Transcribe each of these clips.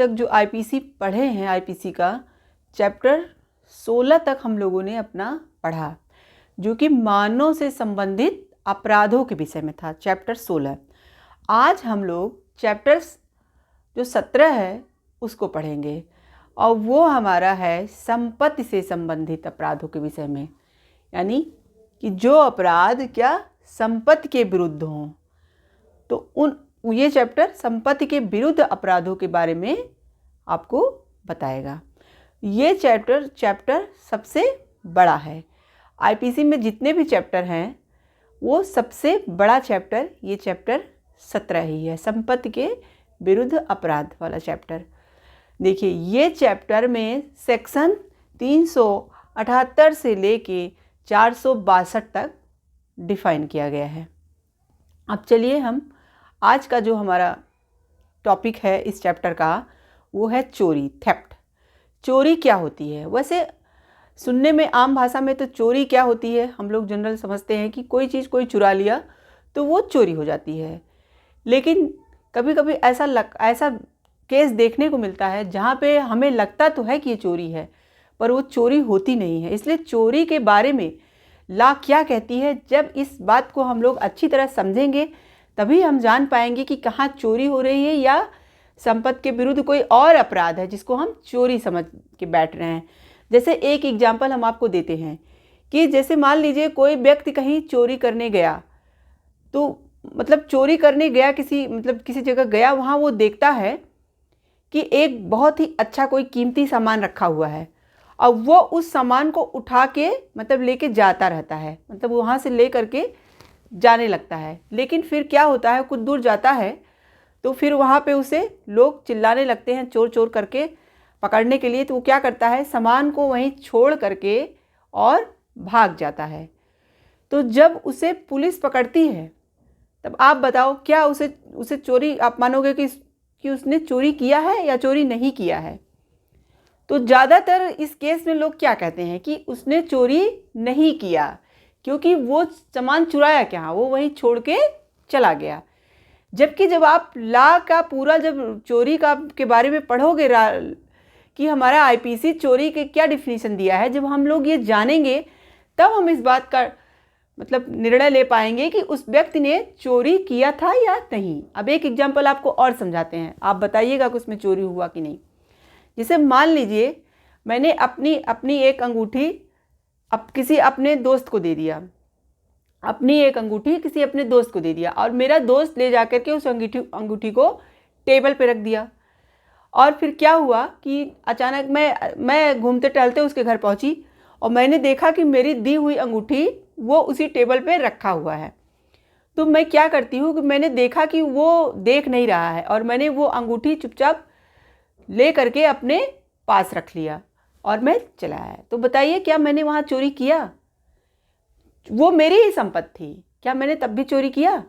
तक जो आईपीसी पढ़े हैं, आईपीसी का चैप्टर 16 तक हम लोगों ने अपना पढ़ा, जो कि मानव से संबंधित अपराधों के विषय में था, चैप्टर 16। आज हम लोग चैप्टर्स जो 17 है उसको पढ़ेंगे, और वो हमारा है संपत्ति से संबंधित अपराधों के विषय में, यानी कि जो अपराध क्या संपत्ति के विरुद्ध हों। तो ये चैप्टर संपत्ति के विरुद्ध अपराधों के बारे में आपको बताएगा। ये चैप्टर सबसे बड़ा है। आईपीसी में जितने भी चैप्टर हैं वो सबसे बड़ा चैप्टर ये चैप्टर 17 ही है, संपत्ति के विरुद्ध अपराध वाला चैप्टर। देखिए, ये चैप्टर में सेक्शन 378 से लेके 462 तक डिफाइन किया गया है। अब चलिए हम आज का जो हमारा टॉपिक है इस चैप्टर का वो है चोरी, थेफ्ट। चोरी क्या होती है? वैसे सुनने में आम भाषा में तो चोरी क्या होती है हम लोग जनरल समझते हैं कि कोई चीज़ कोई चुरा लिया तो वो चोरी हो जाती है, लेकिन कभी कभी ऐसा केस देखने को मिलता है जहाँ पे हमें लगता तो है कि ये चोरी है पर वो चोरी होती नहीं है। इसलिए चोरी के बारे में लॉ क्या कहती है, जब इस बात को हम लोग अच्छी तरह समझेंगे तभी हम जान पाएंगे कि कहाँ चोरी हो रही है या संपत्ति के विरुद्ध कोई और अपराध है जिसको हम चोरी समझ के बैठ रहे हैं। जैसे एक एग्जाम्पल हम आपको देते हैं कि जैसे मान लीजिए कोई व्यक्ति कहीं चोरी करने गया, तो मतलब चोरी करने गया किसी जगह गया, वहाँ वो देखता है कि एक बहुत ही अच्छा कोई कीमती सामान रखा हुआ है, और वो उस सामान को उठा के लेके जाता रहता है, वहाँ से ले करके जाने लगता है। लेकिन फिर क्या होता है, कुछ दूर जाता है तो फिर वहाँ पे उसे लोग चिल्लाने लगते हैं चोर चोर करके पकड़ने के लिए। तो वो क्या करता है, सामान को वहीं छोड़ करके और भाग जाता है। तो जब उसे पुलिस पकड़ती है तब आप बताओ क्या उसे चोरी, आप मानोगे कि उसने चोरी किया है या चोरी नहीं किया है? तो ज़्यादातर इस केस में लोग क्या कहते हैं कि उसने चोरी नहीं किया, क्योंकि वो सामान चुराया क्या, वो वहीं छोड़ के चला गया। जबकि जब आप लॉ का पूरा जब चोरी के बारे में पढ़ोगे कि हमारा आईपीसी चोरी के क्या डिफिनीशन दिया है, जब हम लोग ये जानेंगे तब हम इस बात का निर्णय ले पाएंगे कि उस व्यक्ति ने चोरी किया था या नहीं। अब एक एग्जाम्पल आपको और समझाते हैं, आप बताइएगा कि उसमें चोरी हुआ कि नहीं। जैसे मान लीजिए मैंने अपनी एक अंगूठी किसी अपने दोस्त को दे दिया, किसी अपने दोस्त को दे दिया, और मेरा दोस्त ले जा कर के उस अंगूठी को टेबल पे रख दिया। और फिर क्या हुआ कि अचानक मैं घूमते टहलते उसके घर पहुंची और मैंने देखा कि मेरी दी हुई अंगूठी वो उसी टेबल पे रखा हुआ है। तो मैं क्या करती हूँ कि मैंने देखा कि वो देख नहीं रहा है और मैंने वो अंगूठी चुपचाप ले करके अपने पास रख लिया और मैं चला आया। तो बताइए क्या मैंने वहाँ चोरी किया? वो मेरी ही संपत्ति थी, क्या मैंने तब भी चोरी किया?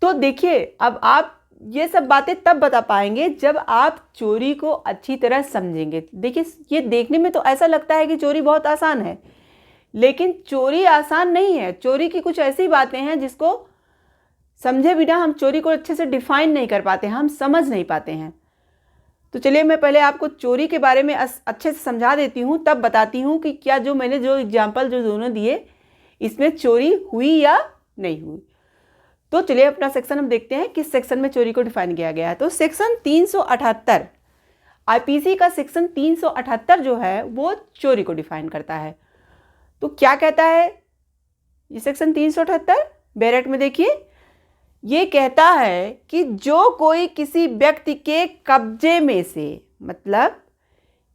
तो देखिए, अब आप ये सब बातें तब बता पाएंगे जब आप चोरी को अच्छी तरह समझेंगे। देखिए, ये देखने में तो ऐसा लगता है कि चोरी बहुत आसान है, लेकिन चोरी आसान नहीं है। चोरी की कुछ ऐसी बातें हैं जिसको समझे बिना हम चोरी को अच्छे से डिफाइन नहीं कर पाते हैं, हम समझ नहीं पाते हैं। तो चलिए मैं पहले आपको चोरी के बारे में अच्छे से समझा देती हूँ, तब बताती हूँ कि क्या मैंने जो एग्जाम्पल जो दोनों दिए इसमें चोरी हुई या नहीं हुई। तो चलिए अपना सेक्शन हम देखते हैं किस सेक्शन में चोरी को डिफाइन किया गया है। तो सेक्शन 378 आईपीसी का सेक्शन 378 जो है वो चोरी को डिफाइन करता है। तो क्या कहता है ये सेक्शन 378? बैरेट में देखिए, ये कहता है कि जो कोई किसी व्यक्ति के कब्जे में से,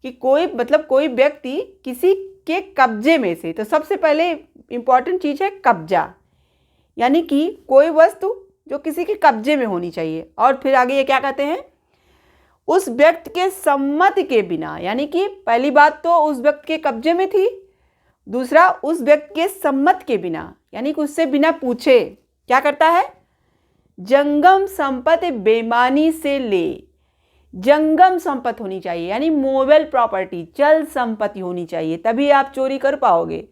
कोई व्यक्ति किसी के कब्जे में से, तो सबसे पहले इंपॉर्टेंट चीज़ है कब्जा, यानी कि कोई वस्तु जो किसी के कब्जे में होनी चाहिए। और फिर आगे ये क्या कहते हैं, उस व्यक्ति के सम्मति के बिना, यानी कि पहली बात तो उस व्यक्ति के कब्जे में थी, दूसरा उस व्यक्ति के सम्मति के बिना, यानी कि उससे बिना पूछे क्या करता है, जंगम संपत्ति बेईमानी से ले। जंगम संपत्ति होनी चाहिए, यानी मूवेबल प्रॉपर्टी, चल संपत्ति होनी चाहिए, तभी आप चोरी कर पाओगे।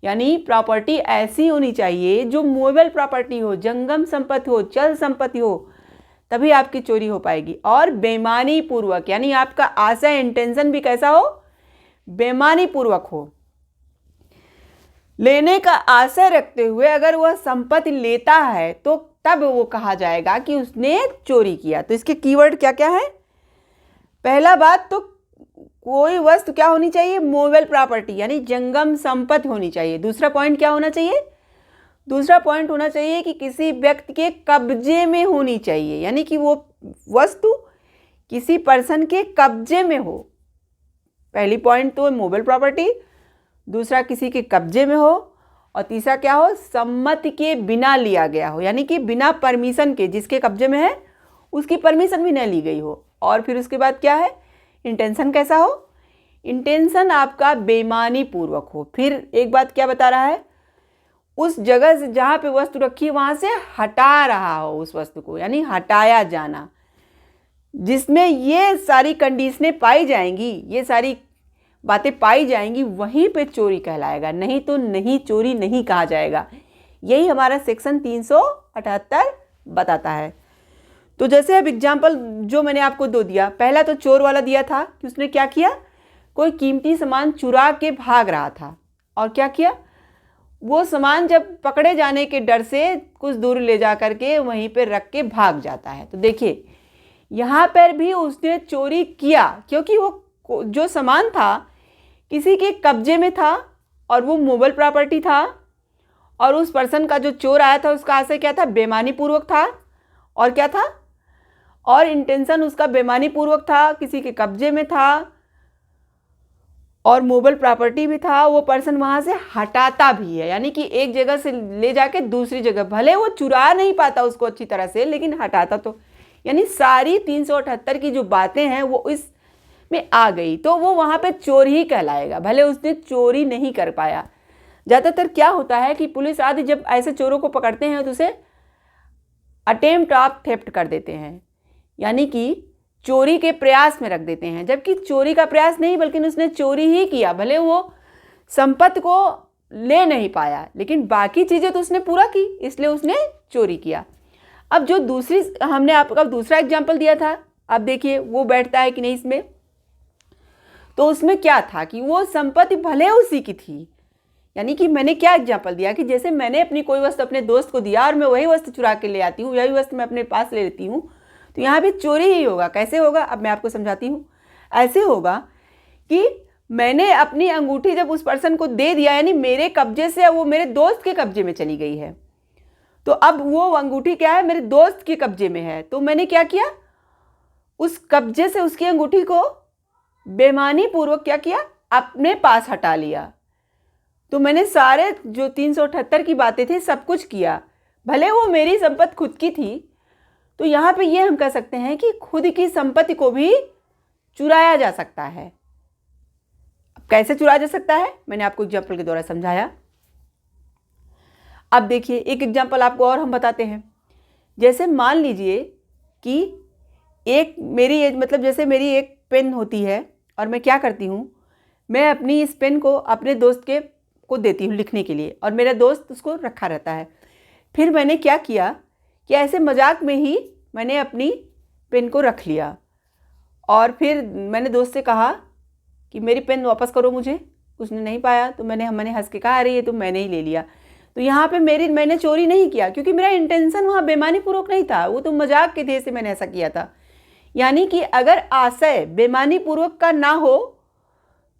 यानी प्रॉपर्टी ऐसी होनी चाहिए जो मूवेबल प्रॉपर्टी हो, जंगम संपत्ति हो, चल संपत्ति हो, तभी आपकी चोरी हो पाएगी। और बेईमानी पूर्वक, यानी आपका आशय, इंटेंशन भी कैसा हो, बेईमानी पूर्वक हो। लेने का आशय रखते हुए अगर वह संपत्ति लेता है तो तब वो कहा जाएगा कि उसने चोरी किया। तो इसके कीवर्ड क्या क्या है? पहला बात तो कोई वस्तु क्या होनी चाहिए, मूवेबल प्रॉपर्टी, यानी जंगम संपत्ति होनी चाहिए। दूसरा पॉइंट क्या होना चाहिए, दूसरा पॉइंट होना चाहिए कि किसी व्यक्ति के कब्जे में होनी चाहिए, यानी कि वो वस्तु किसी पर्सन के कब्जे में हो। पहली पॉइंट तो मूवेबल प्रॉपर्टी, दूसरा किसी के कब्जे में हो, और तीसरा क्या हो, सम्मति के बिना लिया गया हो, यानी कि बिना परमिशन के, जिसके कब्जे में है उसकी परमिशन भी न ली गई हो। और फिर उसके बाद क्या है, इंटेंशन कैसा हो, इंटेंशन आपका बेईमानी पूर्वक हो। फिर एक बात क्या बता रहा है, उस जगह से जहाँ पे वस्तु रखी है वहाँ से हटा रहा हो उस वस्तु को, यानी हटाया जाना। जिसमें ये सारी कंडीशनें पाई जाएंगी, ये सारी बातें पाई जाएंगी, वहीं पे चोरी कहलाएगा, नहीं तो नहीं, चोरी नहीं कहा जाएगा। यही हमारा सेक्शन 378 बताता है। तो जैसे अब एग्जाम्पल जो मैंने आपको दो दिया, पहला तो चोर वाला दिया था कि उसने क्या किया, कोई कीमती सामान चुरा के भाग रहा था, और क्या किया, वो सामान जब पकड़े जाने के डर से कुछ दूर ले जा करके वहीं पे रख के भाग जाता है। तो देखिए यहाँ पर भी उसने चोरी किया, क्योंकि वो जो सामान था किसी के कब्जे में था और वो मूवेबल प्रॉपर्टी था, और उस पर्सन का जो चोर आया था उसका आशय क्या था, बेईमानी पूर्वक था, और क्या था, और इंटेंशन उसका बेईमानी पूर्वक था, किसी के कब्जे में था और मूवेबल प्रॉपर्टी भी था। वो पर्सन वहाँ से हटाता भी है, यानी कि एक जगह से ले जाके दूसरी जगह, भले वो चुरा नहीं पाता उसको अच्छी तरह से, लेकिन हटाता तो, यानी सारी 378 की जो बातें हैं वो इस में आ गई, तो वो वहाँ पे चोर ही कहलाएगा, भले उसने चोरी नहीं कर पाया। ज़्यादातर क्या होता है कि पुलिस आदि जब ऐसे चोरों को पकड़ते हैं तो उसे अटेम्प्ट ऑफ थेफ्ट कर देते हैं, यानी कि चोरी के प्रयास में रख देते हैं, जबकि चोरी का प्रयास नहीं बल्कि उसने चोरी ही किया। भले वो संपत्ति को ले नहीं पाया, लेकिन बाकी चीज़ें तो उसने पूरा की, इसलिए उसने चोरी किया। अब जो दूसरी हमने आपका दूसरा एग्जाम्पल दिया था, अब देखिए वो बैठता है कि नहीं इसमें। तो उसमें क्या था कि वो संपत्ति भले उसी की थी, यानी कि मैंने क्या एग्जाम्पल दिया कि जैसे मैंने अपनी कोई वस्तु अपने दोस्त को दिया और मैं वही वस्तु चुरा के ले आती हूँ, वही वस्तु मैं अपने पास ले लेती हूँ, तो यहाँ भी चोरी ही होगा। कैसे होगा, अब मैं आपको समझाती हूँ। ऐसे होगा कि मैंने अपनी अंगूठी जब उस पर्सन को दे दिया, यानी मेरे कब्जे से वो मेरे दोस्त के कब्जे में चली गई है, तो अब वो अंगूठी क्या है, मेरे दोस्त के कब्जे में है। तो मैंने क्या किया, उस कब्जे से उसकी अंगूठी को बेईमानी पूर्वक क्या किया, अपने पास हटा लिया। तो मैंने सारे जो 378 की बातें थी सब कुछ किया, भले वो मेरी संपत्ति खुद की थी। तो यहाँ पे ये हम कह सकते हैं कि खुद की संपत्ति को भी चुराया जा सकता है। अब कैसे चुराया जा सकता है, मैंने आपको एग्जाम्पल के द्वारा समझाया। अब देखिए एक एग्जाम्पल आपको और हम बताते हैं। जैसे मान लीजिए कि एक मेरी एज, मतलब जैसे मेरी एक पेन होती है और मैं क्या करती हूँ, मैं अपनी इस पेन को अपने दोस्त को देती हूँ लिखने के लिए, और मेरा दोस्त उसको रखा रहता है। फिर मैंने क्या किया कि ऐसे मजाक में ही मैंने अपनी पेन को रख लिया, और फिर मैंने दोस्त से कहा कि मेरी पेन वापस करो मुझे। उसने नहीं पाया तो मैंने हंस के कहा, अरे ये तो मैंने ही ले लिया। तो यहाँ पे मैंने चोरी नहीं किया, क्योंकि मेरा इंटेंशन वहाँ बेईमानी पूर्वक नहीं था, वो तो मजाक के ध्येय से मैंने ऐसा किया था। यानी कि अगर आशय बेईमानी पूर्वक का ना हो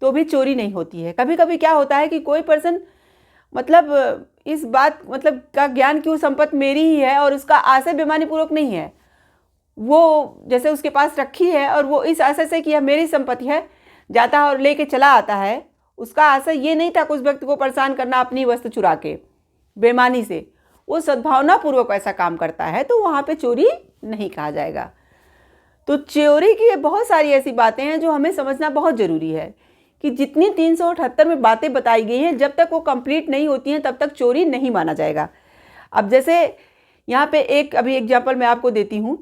तो भी चोरी नहीं होती है। कभी कभी क्या होता है कि कोई पर्सन मतलब इस बात मतलब का ज्ञान कि वो संपत्ति मेरी ही है और उसका आशय बेईमानी पूर्वक नहीं है, वो जैसे उसके पास रखी है और वो इस आशय से कि यह मेरी संपत्ति है जाता है और लेके चला आता है, उसका आशय ये नहीं था कि उस व्यक्ति को परेशान करना अपनी वस्तु चुरा के बेईमानी से, वो सद्भावना पूर्वक ऐसा काम करता है, तो वहाँ पे चोरी नहीं कहा जाएगा। तो चोरी की बहुत सारी ऐसी बातें हैं जो हमें समझना बहुत ज़रूरी है कि जितनी 378 में बातें बताई गई हैं, जब तक वो कंप्लीट नहीं होती हैं तब तक चोरी नहीं माना जाएगा। अब जैसे यहाँ पे एक अभी एग्जाम्पल मैं आपको देती हूँ।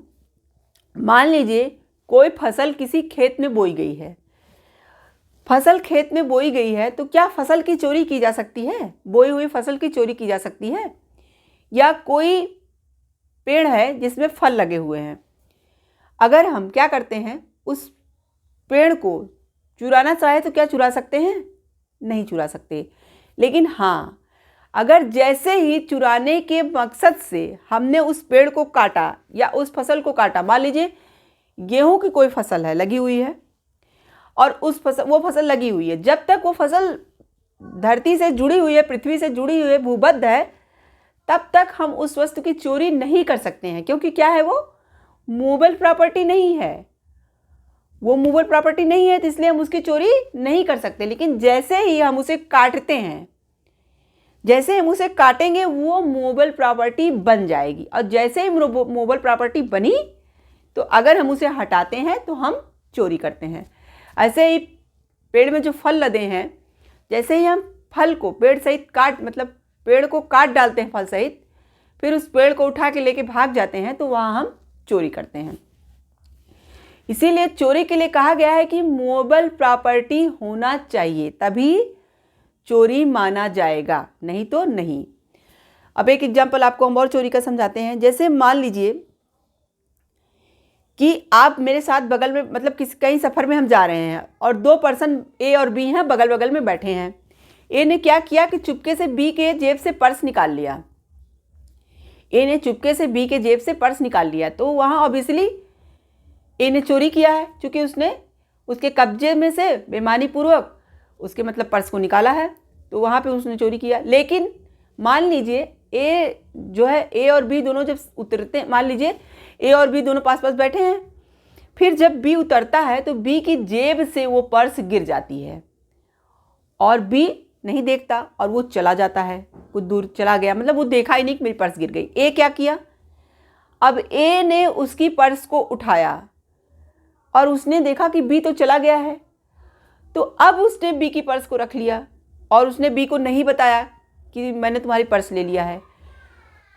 मान लीजिए कोई फसल किसी खेत में बोई गई है, फसल खेत में बोई गई है, तो क्या फसल की चोरी की जा सकती है? बोई हुई फसल की चोरी की जा सकती है? या कोई पेड़ है जिसमें फल लगे हुए हैं, अगर हम क्या करते हैं, उस पेड़ को चुराना चाहे तो क्या चुरा सकते हैं? नहीं चुरा सकते। लेकिन हाँ, अगर जैसे ही चुराने के मकसद से हमने उस पेड़ को काटा या उस फसल को काटा, मान लीजिए गेहूं की कोई फसल है, लगी हुई है, और वो फसल लगी हुई है, जब तक वो फसल धरती से जुड़ी हुई है, पृथ्वी से जुड़ी हुई है, भूबद्ध है, तब तक हम उस वस्तु की चोरी नहीं कर सकते हैं, क्योंकि क्या है, वो मूवेबल प्रॉपर्टी नहीं है। वो मूवेबल प्रॉपर्टी नहीं है, तो इसलिए हम उसकी चोरी नहीं कर सकते। लेकिन जैसे ही हम उसे काटते हैं, जैसे हम उसे काटेंगे, वो मूवेबल प्रॉपर्टी बन जाएगी, और जैसे ही मूवेबल प्रॉपर्टी बनी तो अगर हम उसे हटाते हैं तो हम चोरी करते हैं। ऐसे ही पेड़ में जो फल लदे हैं, जैसे ही हम फल को पेड़ सहित मतलब पेड़ को काट डालते हैं फल सहित, फिर उस पेड़ को उठा के लेके भाग जाते हैं, तो वहाँ हम चोरी करते हैं। इसीलिए चोरी के लिए कहा गया है कि मूवेबल प्रॉपर्टी होना चाहिए, तभी चोरी माना जाएगा, नहीं तो नहीं। अब एक एग्जाम्पल आपको हम और चोरी का समझाते हैं। जैसे मान लीजिए कि आप मेरे साथ बगल में, मतलब कहीं सफ़र में हम जा रहे हैं, और दो पर्सन ए और बी हैं, बगल बगल में बैठे हैं। ए ने क्या किया कि चुपके से बी के जेब से पर्स निकाल लिया। ए ने चुपके से बी के जेब से पर्स निकाल लिया, तो वहाँ ऑब्वियसली ए ने चोरी किया है, क्योंकि उसने उसके कब्जे में से बेईमानीपूर्वक उसके मतलब पर्स को निकाला है, तो वहाँ पे उसने चोरी किया। लेकिन मान लीजिए ए जो है, ए और बी दोनों जब उतरते हैं, मान लीजिए ए और बी दोनों पास पास बैठे हैं, फिर जब बी उतरता है तो बी की जेब से वो पर्स गिर जाती है, और बी नहीं देखता और वो चला जाता है, कुछ दूर चला गया, मतलब वो देखा ही नहीं कि मेरी पर्स गिर गई। ए क्या किया, अब ए ने उसकी पर्स को उठाया और उसने देखा कि बी तो चला गया है, तो अब उसने बी की पर्स को रख लिया, और उसने बी को नहीं बताया कि मैंने तुम्हारी पर्स ले लिया है।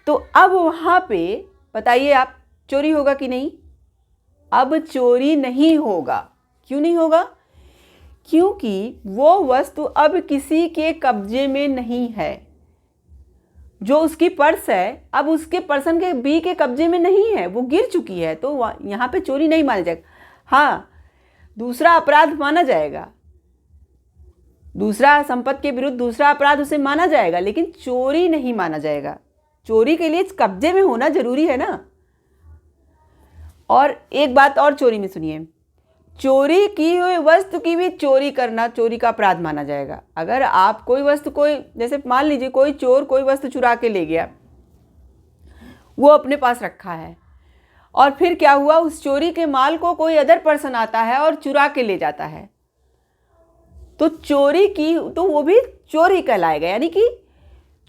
तो अब वहाँ पे बताइए आप, चोरी होगा कि नहीं? अब चोरी नहीं होगा। क्यों नहीं होगा? क्योंकि वो वस्तु अब किसी के कब्जे में नहीं है। जो उसकी पर्स है, अब उसके पर्सन के बी के कब्जे में नहीं है, वो गिर चुकी है, तो यहाँ पे चोरी नहीं माना जाएगा। हाँ, दूसरा अपराध माना जाएगा, दूसरा संपत्ति के विरुद्ध दूसरा अपराध उसे माना जाएगा, लेकिन चोरी नहीं माना जाएगा। चोरी के लिए कब्जे में होना जरूरी है ना। और एक बात और चोरी में सुनिए, चोरी की हुई वस्तु की भी चोरी करना चोरी का अपराध माना जाएगा। अगर आप कोई वस्तु, जैसे मान लीजिए कोई चोर कोई वस्तु चुरा के ले गया, वो अपने पास रखा है, और फिर क्या हुआ, उस चोरी के माल को कोई अदर पर्सन आता है और चुरा के ले जाता है, तो चोरी की, तो वो भी चोरी कहलाएगा। यानी कि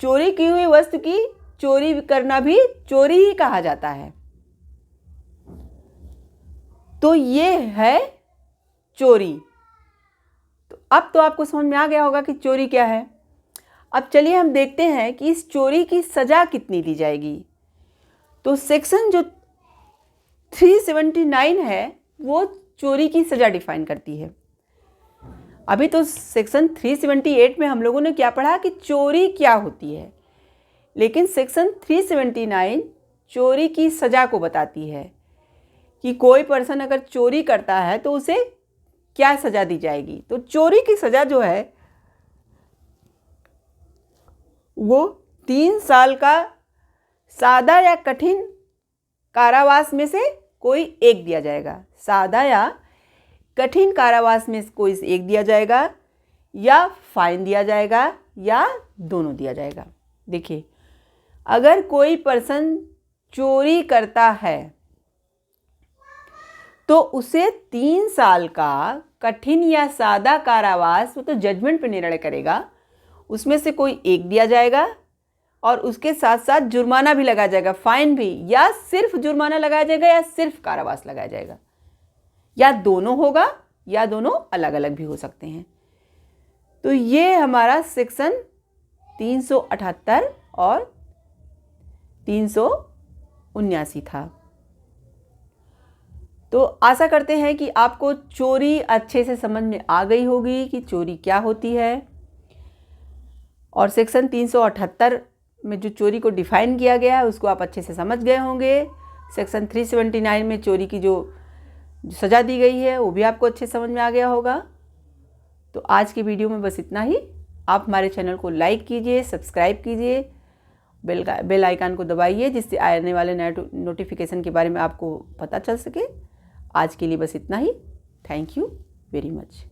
चोरी की हुई वस्तु की चोरी करना भी चोरी ही कहा जाता है। तो ये है चोरी। तो अब तो आपको समझ में आ गया होगा कि चोरी क्या है। अब चलिए हम देखते हैं कि इस चोरी की सज़ा कितनी दी जाएगी। तो सेक्शन जो 379 है वो चोरी की सज़ा डिफाइन करती है। अभी तो सेक्शन 378 में हम लोगों ने क्या पढ़ा कि चोरी क्या होती है, लेकिन सेक्शन 379 चोरी की सज़ा को बताती है कि कोई पर्सन अगर चोरी करता है तो उसे क्या सज़ा दी जाएगी। तो चोरी की सज़ा जो है वो 3 साल का सादा या कठिन कारावास में से कोई एक दिया जाएगा। सादा या कठिन कारावास में कोई एक दिया जाएगा, या फाइन दिया जाएगा, या दोनों दिया जाएगा। देखिए, अगर कोई पर्सन चोरी करता है तो उसे 3 साल का कठिन या सादा कारावास, वो तो जजमेंट पे निर्णय करेगा, उसमें से कोई एक दिया जाएगा, और उसके साथ साथ जुर्माना भी लगाया जाएगा, फाइन भी, या सिर्फ जुर्माना लगाया जाएगा, या सिर्फ कारावास लगाया जाएगा, या दोनों होगा, या दोनों अलग अलग भी हो सकते हैं। तो ये हमारा सेक्शन 378 और 379 था। तो आशा करते हैं कि आपको चोरी अच्छे से समझ में आ गई होगी कि चोरी क्या होती है, और सेक्शन 378 में जो चोरी को डिफाइन किया गया है उसको आप अच्छे से समझ गए होंगे। सेक्शन 379 में चोरी की जो जो सज़ा दी गई है वो भी आपको अच्छे समझ में आ गया होगा। तो आज की वीडियो में बस इतना ही। आप हमारे चैनल को लाइक कीजिए, सब्सक्राइब कीजिए, बेल आइकन को दबाइए, जिससे आने वाले नए नोटिफिकेशन के बारे में आपको पता चल सके। आज के लिए बस इतना ही। Thank you very much.